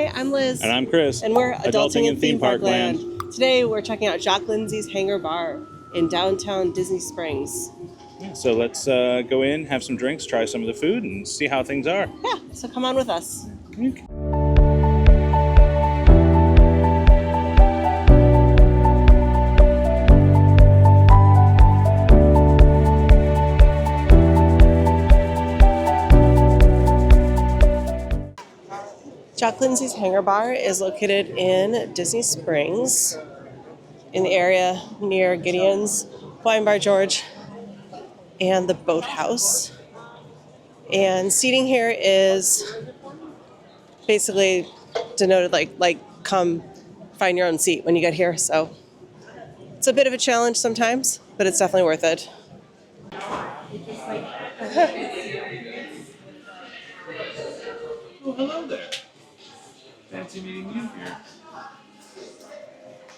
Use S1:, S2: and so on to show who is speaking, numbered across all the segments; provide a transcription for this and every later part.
S1: Hi, I'm Liz.
S2: And I'm Chris.
S1: And we're Adulting in Theme Park Land. Today we're checking out Jock Lindsey's Hangar Bar in downtown Disney Springs.
S2: Yeah, so let's go in, have some drinks, try some of the food, and see how things are.
S1: Yeah, so come on with us.
S2: Okay.
S1: Jock Lindsey's Hangar Bar is located in Disney Springs, in the area near Gideon's, Wine Bar George, and the Boathouse. And seating here is basically denoted like come find your own seat when you get here. So it's a bit of a challenge sometimes, but it's definitely worth it.
S2: Well, hello there. Fancy meeting you here.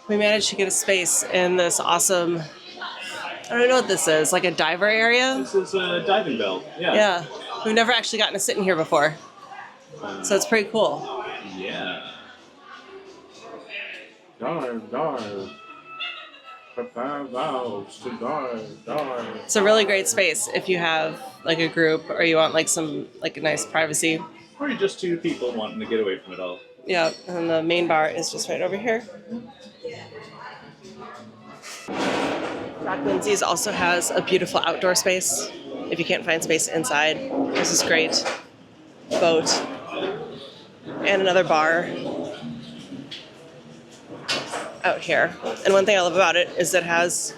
S1: We managed to get a space in this awesome, I don't know what this is, like a diver area?
S2: This is a diving bell. Yeah.
S1: Yeah. We've never actually gotten to sit in here before. So it's pretty cool.
S2: Yeah. Dive, dive. Prepare vows to dive, dive.
S1: It's a really great space if you have like a group or you want like some like a nice privacy.
S2: Or you're just two people wanting to get away from it all.
S1: Yeah, and the main bar is just right over here. Jock Lindsey's also has a beautiful outdoor space if you can't find space inside. This is great. Boat. And another bar out here. And one thing I love about it is it has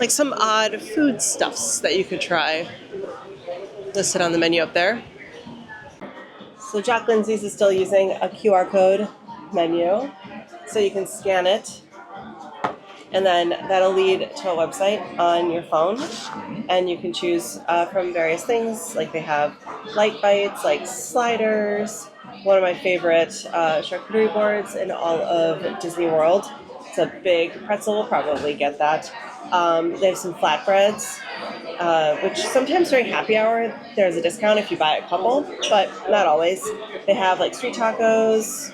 S1: like some odd food stuffs that you could try listed on the menu up there. So Jock Lindsey's is still using a QR code menu, so you can scan it, and then that'll lead to a website on your phone, and you can choose from various things. Like they have light bites, like sliders. One of my favorite charcuterie boards in all of Disney World. It's a big pretzel. We'll probably get that. They have some flatbreads, which sometimes during happy hour there's a discount if you buy a couple, but not always. They have like street tacos,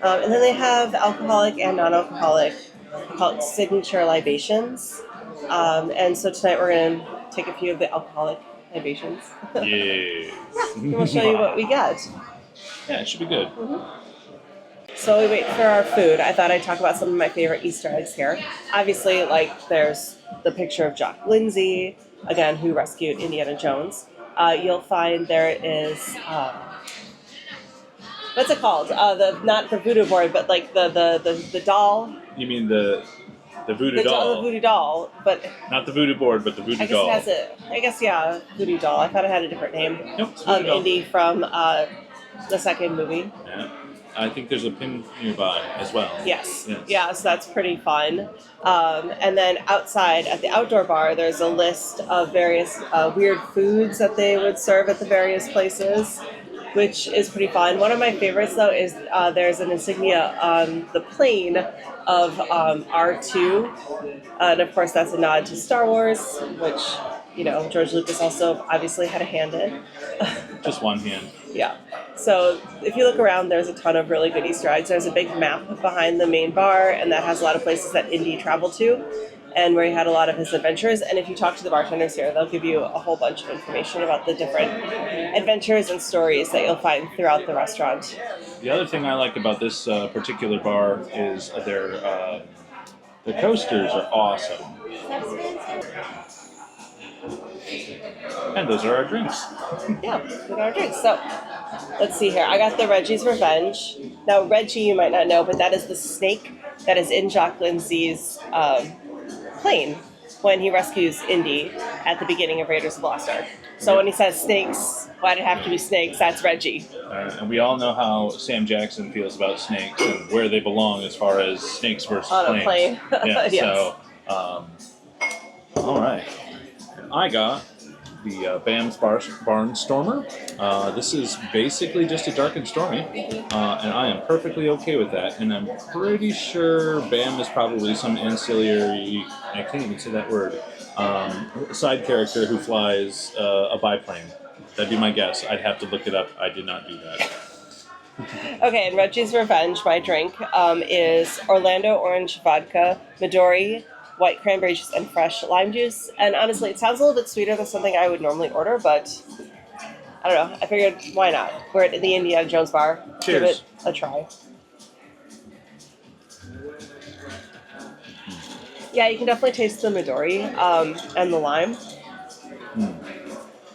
S1: and then they have alcoholic and non-alcoholic. They call it signature libations. And so tonight we're going to take a few of the alcoholic libations.
S2: Yeah.
S1: And we'll show you what we get.
S2: Yeah, it should be good.
S1: Mm-hmm. So we wait for our food. I thought I'd talk about some of my favorite Easter eggs here. Obviously, like there's the picture of Jock Lindsey, again, who rescued Indiana Jones. You'll find there is what's it called? Not the voodoo board, but like the doll.
S2: You mean the voodoo doll?
S1: The voodoo doll, but
S2: not the voodoo board, but the voodoo doll.
S1: I guess it has I guess yeah, voodoo doll. I thought it had a different name.
S2: Nope, it's voodoo doll.
S1: Indy from the second movie.
S2: Yeah. I think there's a pin nearby as well.
S1: Yes. Yeah, so that's pretty fun. And then outside at the outdoor bar, there's a list of various weird foods that they would serve at the various places, which is pretty fun. One of my favorites, though, is there's an insignia on the plane of R2. And, of course, that's a nod to Star Wars, which, you know, George Lucas also obviously had a hand in.
S2: Just one hand.
S1: Yeah. So if you look around, there's a ton of really good Easter eggs. There's a big map behind the main bar, and that has a lot of places that Indy traveled to and where he had a lot of his adventures. And if you talk to the bartenders here, they'll give you a whole bunch of information about the different adventures and stories that you'll find throughout the restaurant.
S2: The other thing I like about this particular bar is their coasters are awesome. And those are our drinks.
S1: Yeah, those are our drinks. So let's see here. I got the Reggie's Revenge. Now, Reggie, you might not know, but that is the snake that is in Jock Lindsey's plane when he rescues Indy at the beginning of Raiders of the Lost Ark. So when he says snakes, why did it have to be snakes? That's Reggie.
S2: And we all know how Sam Jackson feels about snakes and where they belong as far as snakes versus
S1: on
S2: planes.
S1: A plane.
S2: Yeah,
S1: Yes.
S2: So, all right. I got the Bam's Barnstormer. This is basically just a dark and stormy, and I am perfectly okay with that. And I'm pretty sure Bam is probably some ancillary, I can't even say that word, side character who flies a biplane. That'd be my guess. I'd have to look it up. I did not do that.
S1: Okay, and Reggie's Revenge, my drink, is Orlando orange vodka, Midori, white cranberry juice, and fresh lime juice. And honestly, it sounds a little bit sweeter than something I would normally order, but I don't know. I figured, why not? We're at the Indiana Jones bar.
S2: Cheers.
S1: Give it a try. Yeah, you can definitely taste the Midori and the lime.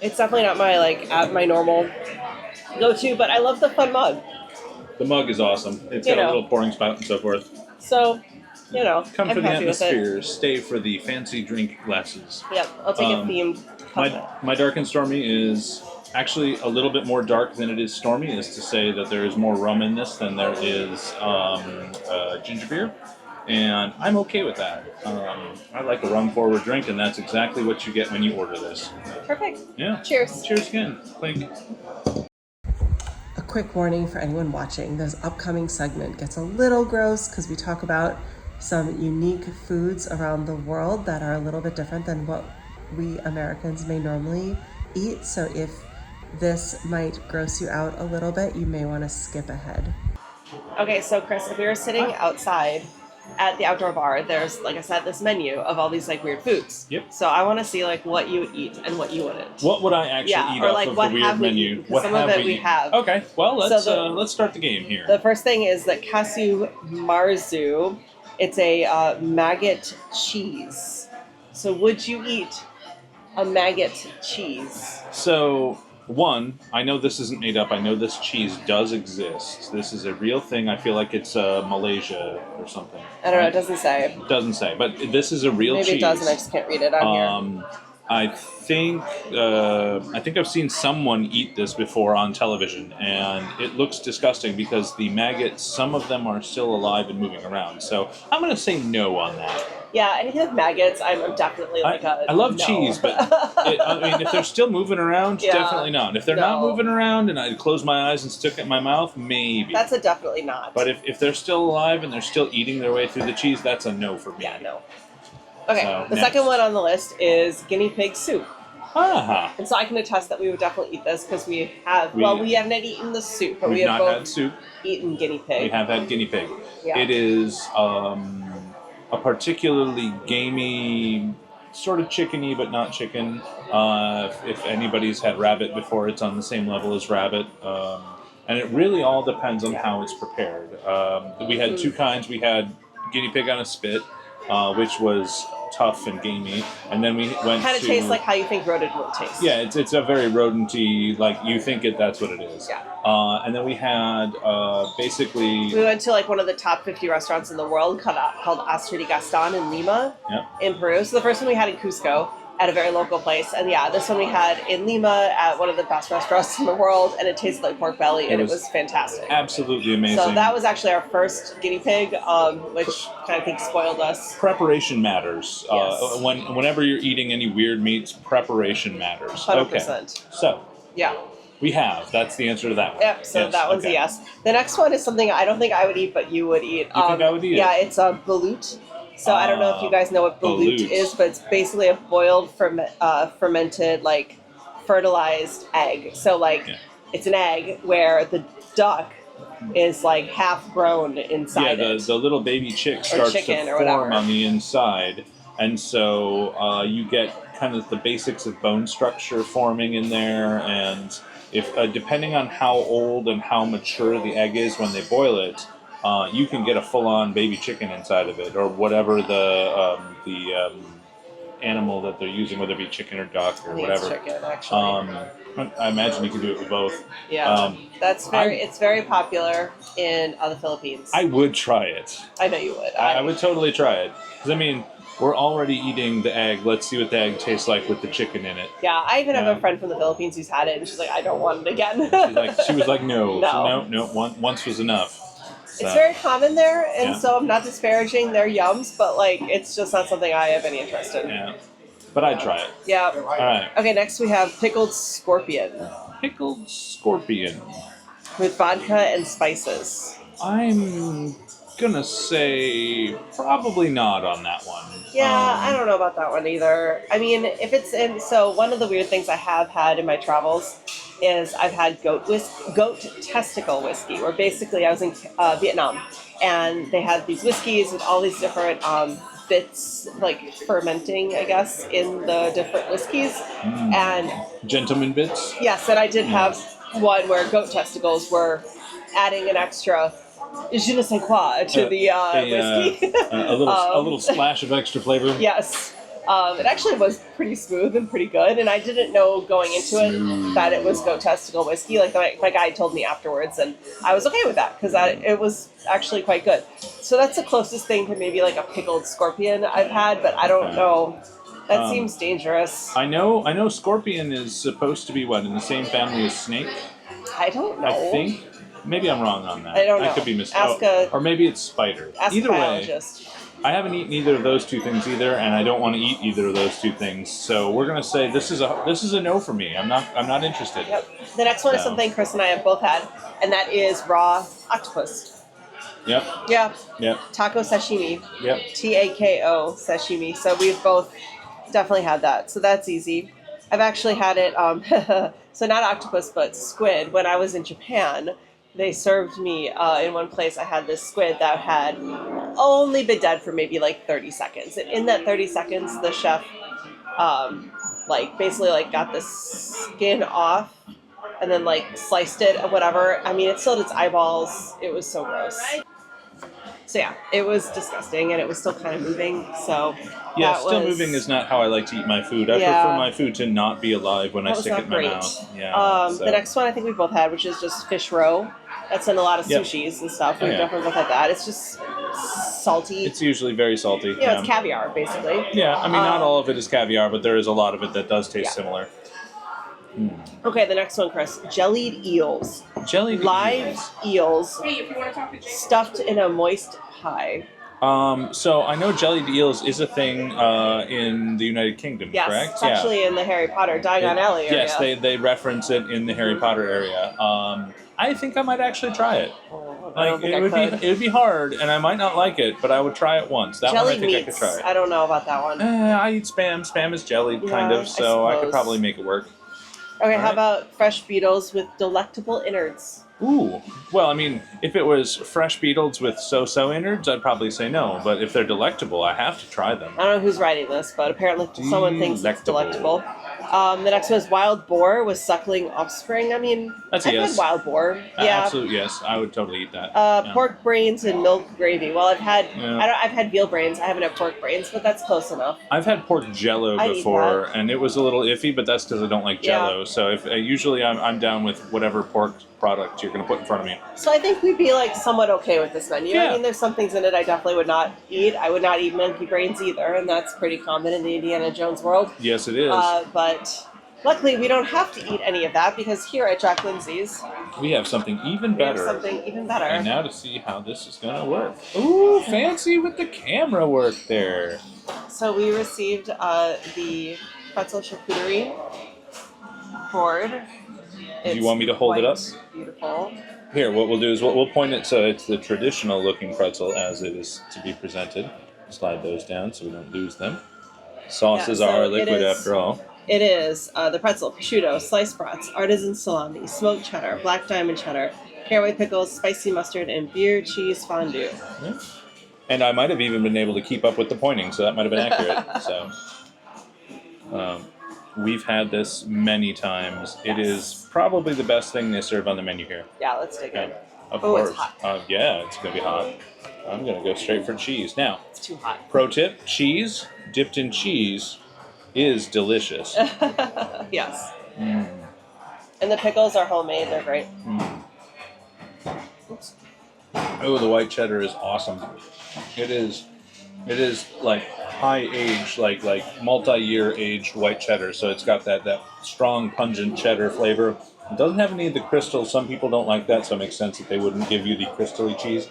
S1: It's definitely not my at my normal go-to, but I love the fun mug.
S2: The mug is awesome. It's got a little pouring spout and so forth.
S1: So,
S2: Come
S1: I'm
S2: for the
S1: happy with it.
S2: atmosphere. Stay for the fancy drink glasses.
S1: Yep, I'll take a themed cup.
S2: My dark and stormy is actually a little bit more dark than it is stormy. Is to say that there is more rum in this than there is ginger beer. And I'm okay with that. I like a rum-forward drink, and that's exactly what you get when you order this.
S1: Perfect.
S2: Yeah.
S1: Cheers.
S2: Cheers again. Clink.
S1: A quick warning for anyone watching. This upcoming segment gets a little gross because we talk about some unique foods around the world that are a little bit different than what we Americans may normally eat. So if this might gross you out a little bit, you may want to skip ahead. Okay, so Chris, if we were sitting outside at the outdoor bar, there's, like I said, this menu of all these weird foods.
S2: Yep.
S1: So I want to see what you would eat and what you wouldn't.
S2: What would I actually eat
S1: or
S2: off of the weird menu?
S1: What some of it we have.
S2: Okay, well let's start the game here.
S1: The first thing is the casu marzu. It's a maggot cheese. So would you eat a maggot cheese?
S2: So, one, I know this isn't made up. I know this cheese does exist. This is a real thing. I feel like it's Malaysia or something.
S1: I don't know. It doesn't say.
S2: It doesn't say, but this is a real cheese.
S1: Maybe it doesn't. I just can't read it on here.
S2: I think I've seen someone eat this before on television, and it looks disgusting because the maggots, some of them are still alive and moving around. So I'm going to say no on that.
S1: Yeah, anything with maggots, I'm definitely
S2: I love
S1: no.
S2: cheese, but if they're still moving around, definitely not. If they're not moving around and I close my eyes and stick it in my mouth, maybe.
S1: That's a definitely not.
S2: But if they're still alive and they're still eating their way through the cheese, that's a no for me.
S1: Yeah, no. Okay,
S2: So,
S1: the
S2: next.
S1: second one on the list is guinea pig soup.
S2: Ah.
S1: And so I can attest that we would definitely eat this because we haven't eaten the soup, but we have
S2: not
S1: both
S2: had soup.
S1: eaten guinea pig.
S2: We have had guinea pig.
S1: Yeah.
S2: It is a particularly gamey, sort of chickeny, but not chicken. If anybody's had rabbit before, it's on the same level as rabbit. And it really all depends on how it's prepared. We had two kinds. We had guinea pig on a spit, which was tough and gamey, and then we went
S1: kind of tastes like how you think rodent would taste.
S2: Yeah, it's a very rodenty, like you think it. That's what it is.
S1: Yeah.
S2: And then we had basically.
S1: We went to one of the top 50 restaurants in the world called Astrid y Gaston in Lima, in Peru. So the first one we had in Cusco at a very local place, and this one we had in Lima at one of the best restaurants in the world, and it tasted like pork belly, and it was fantastic.
S2: Absolutely amazing.
S1: So that was actually our first guinea pig, which kind of think spoiled us.
S2: Preparation matters.
S1: Yes.
S2: Whenever you're eating any weird meats, preparation matters.
S1: 100%.
S2: Okay. So.
S1: Yeah.
S2: We have. That's the answer to that one.
S1: Yep, so that one's a yes. The next one is something I don't think I would eat, but you would eat.
S2: You think I would eat it?
S1: Yeah, it's a balut. So I don't know if you guys know what balut is, but it's basically a boiled, fermented, fertilized egg. So, it's an egg where the duck is, half grown inside it.
S2: The little baby chick starts to form on the inside. And so you get kind of the basics of bone structure forming in there. And if depending on how old and how mature the egg is when they boil it, you can get a full-on baby chicken inside of it, or whatever the animal that they're using, whether it be chicken or duck or whatever.
S1: It's chicken, actually.
S2: I imagine you can do it with both.
S1: Yeah, it's very popular in the Philippines.
S2: I would try it.
S1: I know you would.
S2: I would totally try it. Because, we're already eating the egg. Let's see what the egg tastes like with the chicken in it.
S1: Yeah, I even have a friend from the Philippines who's had it, and she's like, I don't want it again.
S2: She was like, no.
S1: No.
S2: No, once was enough. So.
S1: It's very common there, and so I'm not disparaging their yums, but it's just not something I have any interest in.
S2: Yeah, but I'd try it.
S1: Yeah.
S2: All right.
S1: Okay, next we have pickled scorpion.
S2: Pickled scorpion.
S1: With vodka and spices.
S2: I'm gonna say probably not on that one.
S1: Yeah, I don't know about that one either. If it's in, so one of the weird things I have had in my travels is I've had goat testicle whiskey, where basically I was in Vietnam, and they had these whiskeys with all these different bits, like fermenting, I guess, in the different whiskeys. And
S2: Gentleman bits?
S1: yes, and I did have one where goat testicles were adding an extra je ne sais quoi to the whiskey.
S2: A little splash of extra flavor.
S1: Yes. It actually was pretty smooth and pretty good, and I didn't know going into it that it was goat testicle whiskey. Like my guy told me afterwards, and I was okay with that because it was actually quite good. So that's the closest thing to maybe like a pickled scorpion I've had, but I don't know. That seems dangerous.
S2: I know scorpion is supposed to be what, in the same family as snake?
S1: I don't know.
S2: I think. Maybe I'm wrong on that.
S1: I don't know.
S2: I could be mistaken. Or maybe it's spider. Either way, I haven't eaten either of those two things either, and I don't want to eat either of those two things. So we're gonna say this is a no for me. I'm not interested.
S1: Yep. The next one is something Chris and I have both had, and that is raw octopus.
S2: Yep.
S1: Yeah.
S2: Yep.
S1: Taco sashimi.
S2: Yep.
S1: TAKO sashimi. So we've both definitely had that. So that's easy. I've actually had it. So not octopus, but squid. When I was in Japan, they served me in one place. I had this squid that had only been dead for maybe like 30 seconds. And in that 30 seconds, the chef basically got the skin off and then sliced it or whatever. I mean, it still had its eyeballs. It was so gross. So yeah, it was disgusting, and it was still kind of moving. So
S2: yeah, moving is not how I like to eat my food. I prefer my food to not be alive when I stick it in my mouth. Yeah.
S1: The next one I think we both had, which is just fish roe. That's in a lot of sushis and stuff. We've definitely both had that. It's just salty.
S2: It's usually very salty.
S1: Yeah, it's caviar, basically.
S2: Yeah, I mean, not all of it is caviar, but there is a lot of it that does taste similar.
S1: Okay, the next one, Chris. Jellied eels. Live eels stuffed in a moist pie.
S2: So I know jellied eels is a thing in the United Kingdom,
S1: yes,
S2: correct?
S1: It's actually in the Harry Potter Diagon Alley area.
S2: Yes, they reference it in the Harry Potter area. I think I might actually try it. It would be hard, and I might not like it, but I would try it once. That
S1: jellied
S2: one I think
S1: meats,
S2: I could try it.
S1: I don't know about that one.
S2: I eat spam. Spam is jellied, kind of, so I could probably make it work.
S1: Okay, how about fresh beetles with delectable innards?
S2: Ooh. Well, I mean, if it was fresh beetles with so-so innards, I'd probably say no. But if they're delectable, I have to try them.
S1: I don't know who's writing this, but apparently someone thinks it's delectable. The next one is wild boar with suckling offspring. I mean,
S2: I've
S1: had wild boar. Yeah,
S2: absolute yes. I would totally eat that.
S1: Pork brains and milk gravy. Well, I've had I've had veal brains. I haven't had pork brains, but that's close enough.
S2: I've had pork jello before, and it was a little iffy, but that's because I don't like jello. Yeah. So if usually I'm down with whatever pork product you're going to put in front of me.
S1: So I think we'd be somewhat okay with this menu. Yeah. I mean, there's some things in it I definitely would not eat. I would not eat monkey brains either, and that's pretty common in the Indiana Jones world.
S2: Yes, it is.
S1: But luckily, we don't have to eat any of that because here at Jock Lindsey's,
S2: we have something even better. And now to see how this is going to work. Ooh, fancy with the camera work there.
S1: So we received the pretzel charcuterie board.
S2: Do you want me to hold it up?
S1: Beautiful.
S2: Here, what we'll do is we'll point it so it's the traditional looking pretzel as it is to be presented. Slide those down so we don't lose them. Sauces are liquid after all.
S1: It is the pretzel, prosciutto, sliced brats, artisan salami, smoked cheddar, black diamond cheddar, caraway pickles, spicy mustard, and beer cheese fondue.
S2: Yeah. And I might have even been able to keep up with the pointing, so that might have been accurate. So, we've had this many times. Yes. It is probably the best thing they serve on the menu here.
S1: Yeah, let's dig in.
S2: Of course.
S1: It's hot.
S2: Yeah, it's going to be hot. I'm going to go straight for cheese. Now,
S1: it's too hot.
S2: Pro tip, cheese dipped in cheese is delicious.
S1: Yes. And the pickles are homemade. They're great.
S2: Oops. Oh, the white cheddar is awesome. It is high aged, like multi-year aged white cheddar. So it's got that strong, pungent cheddar flavor. It doesn't have any of the crystals. Some people don't like that, so it makes sense that they wouldn't give you the crystally cheese.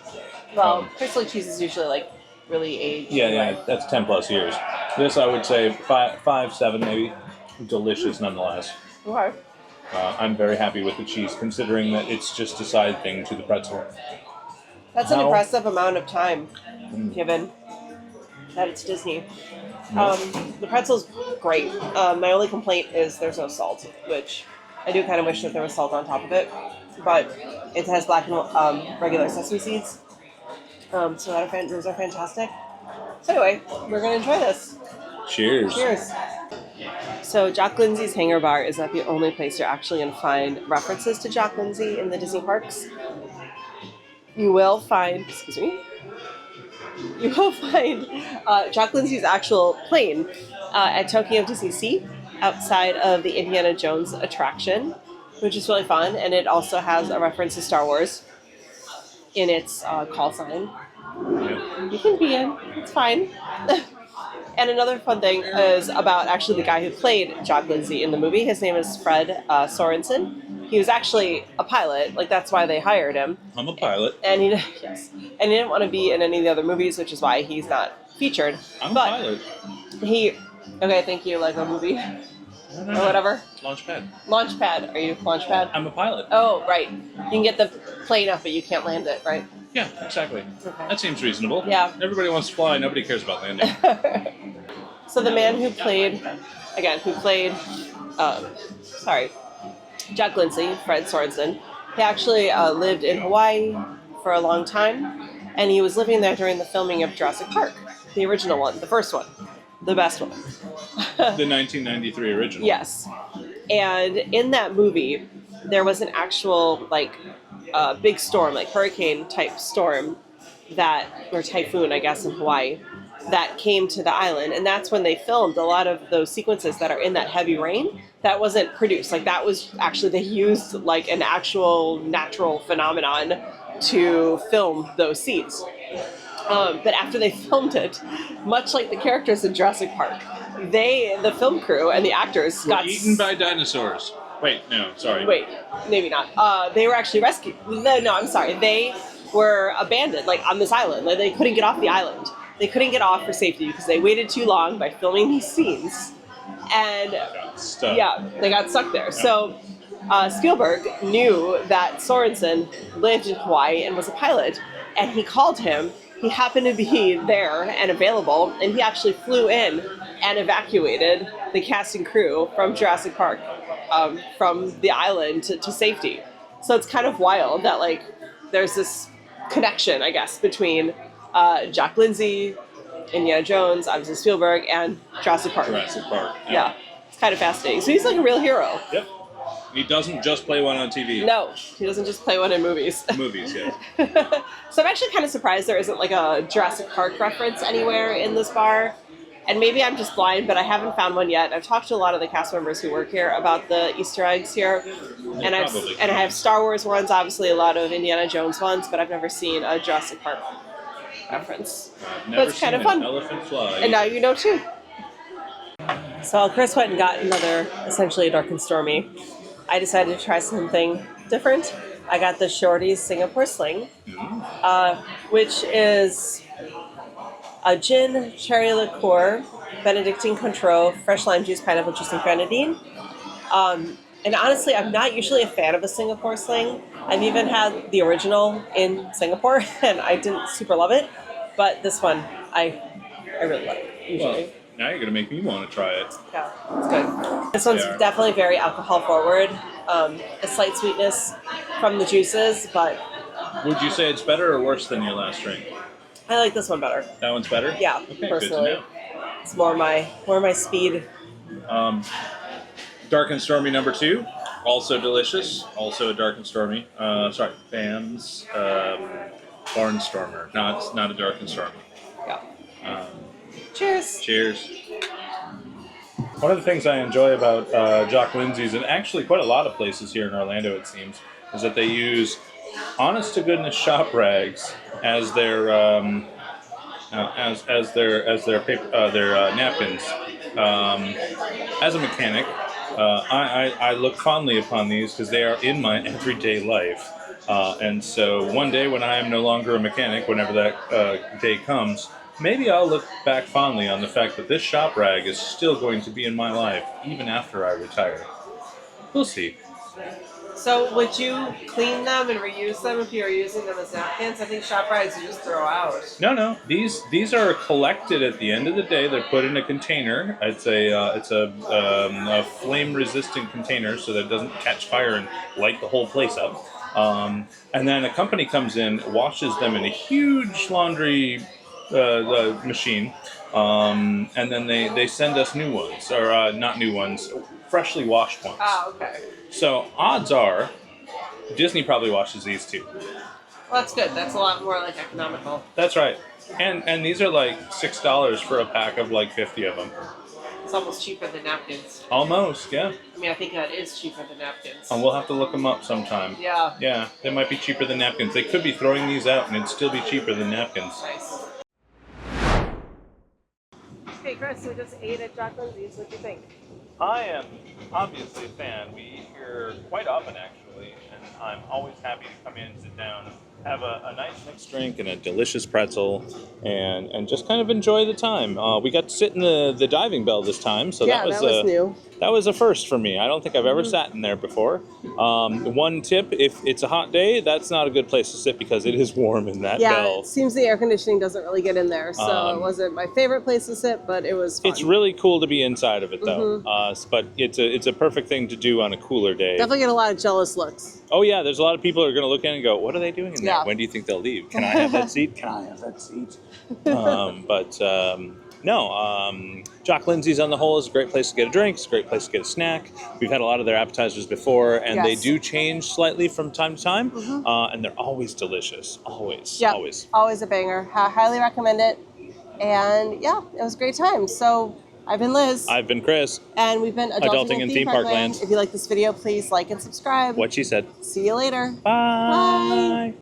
S1: Well, crystally cheese is usually really aged.
S2: Yeah, that's 10 plus years. This I would say 5, 7 maybe. Delicious nonetheless.
S1: Okay.
S2: I'm very happy with the cheese, considering that it's just a side thing to the pretzel.
S1: That's an impressive amount of time, given that it's Disney. The pretzel's great. My only complaint is there's no salt, which I do kind of wish that there was salt on top of it, but it has black and regular sesame seeds. So those are fantastic. So anyway, we're going to enjoy this.
S2: Cheers.
S1: Cheers. So Jock Lindsey's Hangar Bar is not the only place you're actually going to find references to Jock Lindsey in the Disney parks. You will find, Jock Lindsey's actual plane at Tokyo Disney Sea outside of the Indiana Jones attraction, which is really fun. And it also has a reference to Star Wars in its call sign.
S2: Yeah.
S1: You can be in. It's fine. And another fun thing is about actually the guy who played Jock Lindsey in the movie. His name is Fred Sorensen. He was actually a pilot. Like, that's why they hired him.
S2: I'm a pilot.
S1: And he didn't want to be in any of the other movies, which is why he's not featured.
S2: I'm a pilot.
S1: Thank you, like a movie or whatever.
S2: Launchpad.
S1: Launchpad. Are you Launchpad?
S2: I'm a pilot.
S1: Oh, right. You can get the plane up, but you can't land it, right?
S2: Yeah, exactly.
S1: Okay.
S2: That seems reasonable.
S1: Yeah.
S2: Everybody wants to fly. Nobody cares about landing.
S1: So the man who played Jock Lindsey, Fred Sorensen, he actually lived in Hawaii for a long time, and he was living there during the filming of Jurassic Park, the original one, the first one, the best one.
S2: The 1993 original.
S1: Yes. And in that movie, there was an actual, big storm, like hurricane-type storm or typhoon, I guess, in Hawaii, that came to the island. And that's when they filmed a lot of those sequences that are in that heavy rain. That wasn't produced. Like, that was actually, they used, like, an actual natural phenomenon to film those scenes. But after they filmed it, much like the characters in Jurassic Park, the film crew and the actors got
S2: eaten by dinosaurs. Wait, no, sorry.
S1: Wait, maybe not. They were actually rescued. No, I'm sorry. They were abandoned, like, on this island. Like, they couldn't get off the island. They couldn't get off for safety because they waited too long by filming these scenes. And they got stuck there. Yeah. So Spielberg knew that Sorensen lived in Hawaii and was a pilot, and he called him. He happened to be there and available, and he actually flew in and evacuated the cast and crew from Jurassic Park from the island to safety. So it's kind of wild that, like, there's this connection, I guess, between Jock Lindsey, Indiana Jones, obviously Spielberg, and Jurassic Park.
S2: Yeah.
S1: It's kind of fascinating. So he's like a real hero.
S2: Yep. He doesn't just play one on TV.
S1: No, he doesn't just play one in movies.
S2: Movies, yeah.
S1: So I'm actually kind of surprised there isn't like a Jurassic Park reference anywhere in this bar. And maybe I'm just blind, but I haven't found one yet. I've talked to a lot of the cast members who work here about the Easter eggs here. And I have Star Wars ones, obviously a lot of Indiana Jones ones, but I've never seen a Jurassic Park reference.
S2: I've never
S1: it's kind of fun.
S2: Elephant fly.
S1: And now you know too. So Chris went and got another, essentially a dark and stormy. I decided to try something different. I got the Shorty's Singapore Sling, which is a gin, cherry liqueur, Benedictine Cointreau, fresh lime juice, pineapple juice, and grenadine. And honestly, I'm not usually a fan of a Singapore Sling. I've even had the original in Singapore, and I didn't super love it. But this one, I really like usually.
S2: Well, now you're going to make me want to try it.
S1: Yeah, it's good. This one's definitely very alcohol forward. A slight sweetness from the juices, but...
S2: Would you say it's better or worse than your last drink?
S1: I like this one better.
S2: That one's better?
S1: Yeah,
S2: okay,
S1: personally.
S2: Good to know.
S1: It's more my speed.
S2: Dark and Stormy number 2, also delicious. Also a Dark and Stormy. Bam's Barnstormer. Not a Dark and Stormy.
S1: Yeah. Cheers.
S2: Cheers. One of the things I enjoy about Jock Lindsey's, and actually quite a lot of places here in Orlando, it seems, is that they use honest to goodness shop rags as their napkins. As a mechanic, I look fondly upon these because they are in my everyday life. And so one day when I am no longer a mechanic, whenever that day comes, maybe I'll look back fondly on the fact that this shop rag is still going to be in my life even after I retire. We'll see.
S1: So would you clean them and reuse them if you were using them as napkins? I think ShopRites you just throw out.
S2: No. These are collected at the end of the day. They're put in a container. It's a flame resistant container so that it doesn't catch fire and light the whole place up. And then a company comes in, washes them in a huge laundry machine, and then they send us new ones, or not new ones, freshly washed ones.
S1: Oh, okay.
S2: So odds are, Disney probably washes these too.
S1: Well, that's good. That's a lot more like economical.
S2: That's right. And these are like $6 for a pack of like 50 of them.
S1: It's almost cheaper than napkins.
S2: Almost, yeah.
S1: I mean, I think that is cheaper than napkins.
S2: And we'll have to look them up sometime.
S1: Yeah.
S2: Yeah, they might be cheaper than napkins. They could be throwing these out and it'd still be cheaper than napkins.
S1: Nice. Hey, Chris, we just ate at Jock Lindsey's. What do you think?
S2: I am obviously a fan. We eat here quite often, actually, and I'm always happy to come in, sit down, have a nice mixed drink and a delicious pretzel, and just kind of enjoy the time. We got to sit in the diving bell this time, so
S1: Yeah, that was new.
S2: That was a first for me. I don't think I've ever sat in there before. One tip, if it's a hot day, that's not a good place to sit because it is warm in that
S1: Yeah,
S2: bell.
S1: it seems the air conditioning doesn't really get in there, so it wasn't my favorite place to sit, but it was fun.
S2: It's really cool to be inside of it, though. But it's a perfect thing to do on a cooler day.
S1: Definitely get a lot of jealous looks.
S2: Oh yeah, there's a lot of people who are going to look in and go, "What are they doing in there?
S1: Yeah.
S2: When do you think they'll leave? Can I have that seat? Can I have that seat?" Jock Lindsey's on the whole is a great place to get a drink. It's a great place to get a snack. We've had a lot of their appetizers before, and they do change slightly from time to time, and they're always delicious. Always,
S1: Yeah,
S2: always.
S1: a banger. Highly recommend it. And yeah, it was a great time. So I've been Liz.
S2: I've been Chris.
S1: And we've been Adulting in Theme Park Land.
S2: Land.
S1: If you like this video, please like and subscribe.
S2: What she said.
S1: See you later.
S2: Bye.
S1: Bye.